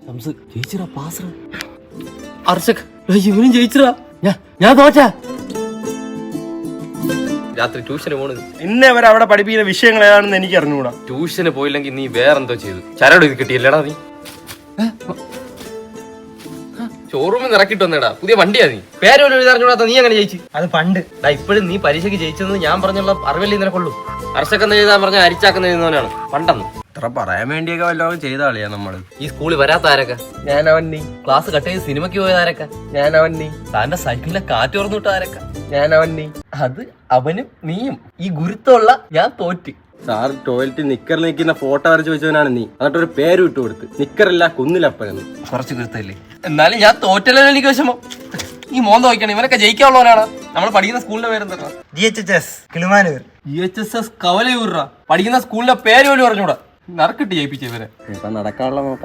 ജയിച്ചടാ pass. Arshak ഇവനും ജയിച്ചടാ. ഞാൻ തോറ്റ. രാത്രി ട്യൂഷന് പോണത് ഇന്നെ അവർ അവിടെ പഠിപ്പിക്കുന്ന വിഷയങ്ങൾ ഏതാണെന്ന് എനിക്ക് അറിഞ്ഞുകൂടാ. ട്യൂഷന് പോയില്ലെങ്കിൽ നീ വേറെന്തോ ചെയ്തു. ചരട് ഇത് കിട്ടിയില്ലടാ നീ. ഷോറൂമിൽ ഇറക്കിട്ട് വന്നേടാ. പുതിയ വണ്ടിയാ നീ. പേരോലും എഴുതാറിഞ്ഞൂടാത്ത നീ അങ്ങനെ ജയിച്ചു. അത് പണ്ട്. ഇപ്പോഴും നീ പരീക്ഷയ്ക്ക് ജയിച്ചെന്ന് ഞാൻ പറഞ്ഞുള്ള അറിവല്ലേ നിനക്കുള്ളൂ. അർഷക്കെന്ന് എഴുതാൻ പറഞ്ഞ അരിച്ചാക്കുന്ന എഴുതുന്നവനാണ് പണ്ടെന്ന്. ഇത്ര പറയാൻ വേണ്ടിയൊക്കെ വല്ലതും ചെയ്ത കളിയാ നമ്മള്. ഈ സ്കൂളിൽ വരാത്ത ആരൊക്കെ? ഞാൻ അവൻ നീ. ക്ലാസ് കട്ട് ചെയ്ത് സിനിമയ്ക്ക് പോയത് ആരൊക്കെ? ഞാൻ അവൻ നീ. താന്റെ സൈക്കിളിലെ കാറ്റ് തുറന്നു വിട്ട ആരൊക്കെ? ഞാൻ അവൻ നീ. അത് അവനും നീയും. ഈ ഗുരുത്തമുള്ള ഞാൻ തോറ്റ്. സാർ ടോയ്ലറ്റിൽ നിക്കർ നിൽക്കുന്ന ഫോട്ടോ വരച്ച് വെച്ചവനാണ് നീ. എന്നിട്ട് ഒരു പേര് ഇട്ട് കൊടുത്ത് നിക്കറില്ല കുന്നിലപ്പനെന്ന്. കുറച്ച് ഗുരുത്തല്ലേ. എന്നാലും ഞാൻ തോറ്റല്ലോ എനിക്ക് വിഷമം. ഈ മോൻ നോക്കണം. ഇവനൊക്കെ ജയിക്കാനുള്ളവനാണ്. നമ്മൾ പഠിക്കുന്ന സ്കൂളിന്റെ പേരെന്താ? GHS കിളിമാനൂർ. GHS കവലയൂറാ. പഠിക്കുന്ന സ്കൂളിന്റെ പേര് പോലും പറഞ്ഞൂടാ. നറുക്കിട്ട് ജയിപ്പിച്ച ഇവരെ. ഇപ്പൊ നടക്കാനുള്ള നോക്കാം.